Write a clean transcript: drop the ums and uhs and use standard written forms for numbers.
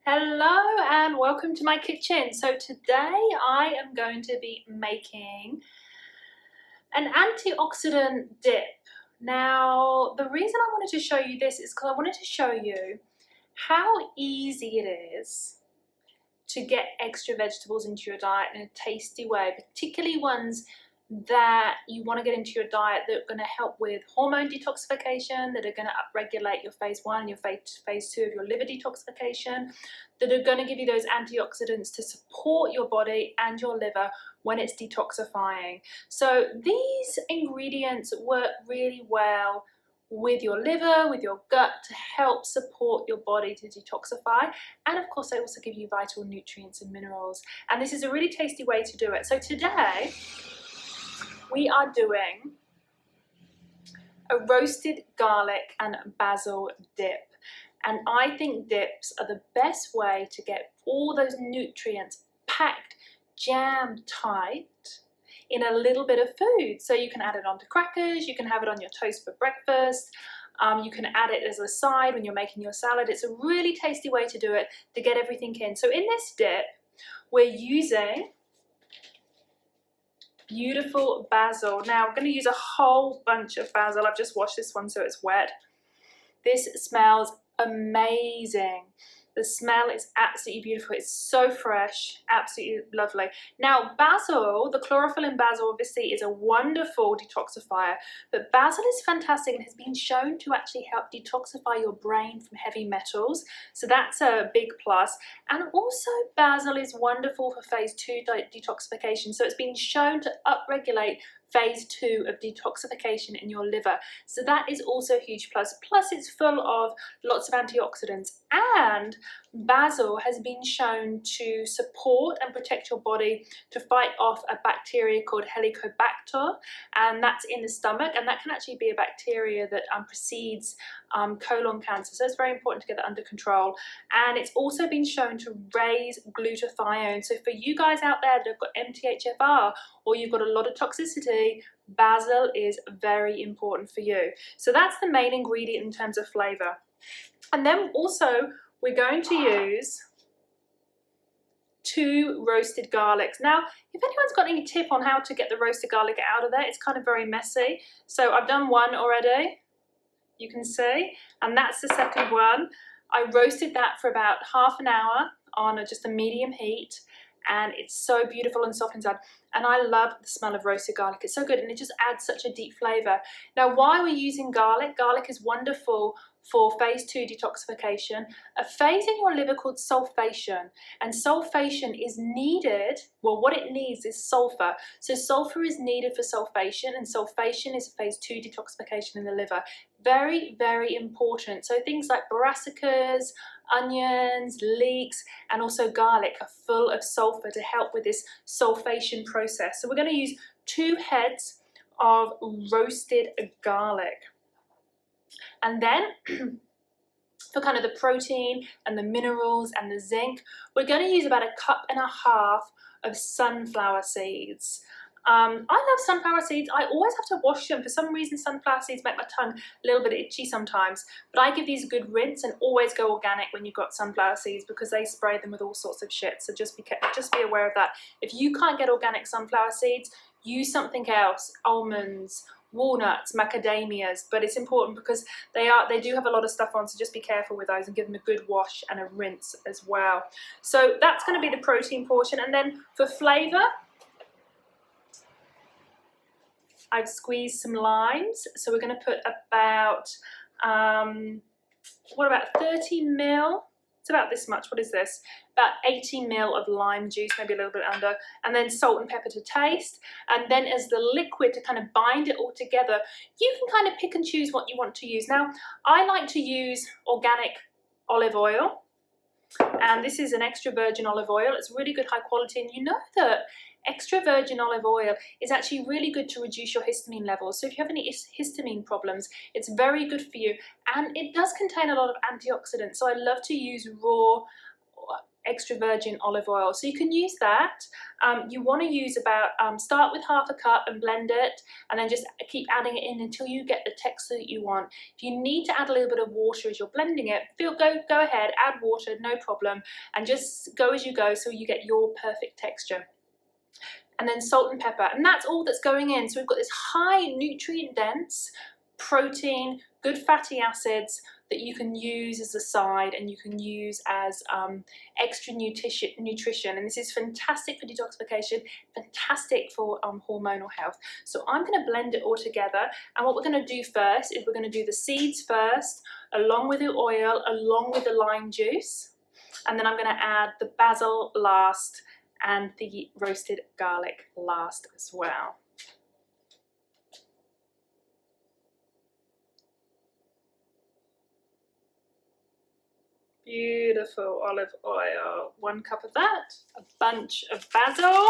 Hello and welcome to my kitchen. So today I am going to be making an antioxidant dip. Now the reason I wanted to show you this is because I wanted to show you how easy it is to get extra vegetables into your diet in a tasty way, particularly ones that you want to get into your diet that are going to help with hormone detoxification, that are going to upregulate your phase 1 and your phase 2 of your liver detoxification, that are going to give you those antioxidants to support your body and your liver when it's detoxifying. So these ingredients work really well with your liver, with your gut, to help support your body to detoxify. And of course they also give you vital nutrients and minerals. And this is a really tasty way to do it. So today we are doing a roasted garlic and basil dip. And I think dips are the best way to get all those nutrients packed, jam tight in a little bit of food. So you can add it onto crackers, you can have it on your toast for breakfast, you can add it as a side when you're making your salad. It's a really tasty way to do it, to get everything in. So in this dip, we're using beautiful basil. Now I'm going to use a whole bunch of basil. I've just washed this one so it's wet. This smells amazing. The smell is absolutely beautiful. It's so fresh, absolutely lovely. Now basil, the chlorophyll in basil obviously is a wonderful detoxifier, but basil is fantastic and has been shown to actually help detoxify your brain from heavy metals. So that's a big plus. And also basil is wonderful for phase 2 detoxification. So it's been shown to upregulate phase 2 of detoxification in your liver. So that is also a huge plus. Plus it's full of lots of antioxidants, and basil has been shown to support and protect your body to fight off a bacteria called Helicobacter, and that's in the stomach, and that can actually be a bacteria that precedes colon cancer. So it's very important to get that under control. And it's also been shown to raise glutathione. So for you guys out there that have got MTHFR or you've got a lot of toxicity, basil is very important for you. So that's the main ingredient in terms of flavor. And then also we're going to use 2 roasted garlics. Now, if anyone's got any tip on how to get the roasted garlic out of there, it's kind of very messy. So I've done one already, you can see, and that's the second one. I roasted that for about half an hour on just a medium heat, and it's so beautiful and soft inside. And I love the smell of roasted garlic. It's so good, and it just adds such a deep flavor. Now, why we're using garlic? Garlic is wonderful for phase 2 detoxification, a phase in your liver called sulfation. And sulfation is needed, well, what it needs is sulfur. So sulfur is needed for sulfation, and sulfation is phase 2 detoxification in the liver. Very, very important. So things like brassicas, onions, leeks, and also garlic are full of sulfur to help with this sulfation process. So we're going to use 2 heads of roasted garlic. And then for kind of the protein and the minerals and the zinc, we're going to use about 1.5 cups of sunflower seeds. I love sunflower seeds. I always have to wash them. For some reason, sunflower seeds make my tongue a little bit itchy sometimes. But I give these a good rinse, and always go organic when you've got sunflower seeds, because they spray them with all sorts of shit. So just be aware of that. If you can't get organic sunflower seeds, use something else, almonds, walnuts, macadamias, but it's important because they do have a lot of stuff on, so just be careful with those and give them a good wash and a rinse as well. So that's going to be the protein portion. And then for flavor, I've squeezed some limes. So we're going to put about 30 ml? It's about this much. What is this? About 80 ml of lime juice, maybe a little bit under, and then salt and pepper to taste. And then as the liquid to kind of bind it all together, you can kind of pick and choose what you want to use. Now, I like to use organic olive oil, and this is an extra virgin olive oil. It's really good, high quality, and you know that extra virgin olive oil is actually really good to reduce your histamine levels. So if you have any histamine problems, it's very good for you. And it does contain a lot of antioxidants. So I love to use raw extra virgin olive oil. So you can use that. You want to use about, start with half a cup and blend it, and then just keep adding it in until you get the texture that you want. If you need to add a little bit of water as you're blending it, go ahead, add water, no problem, and just go as you go so you get your perfect texture. And then salt and pepper, and that's all that's going in. So we've got this high nutrient dense protein, good fatty acids that you can use as a side and you can use as extra nutrition. And this is fantastic for detoxification, fantastic for hormonal health. So I'm going to blend it all together, and what we're going to do first is we're going to do the seeds first, along with the oil, along with the lime juice, and then I'm going to add the basil last and the roasted garlic last as well. Beautiful olive oil, 1 cup of that, a bunch of basil,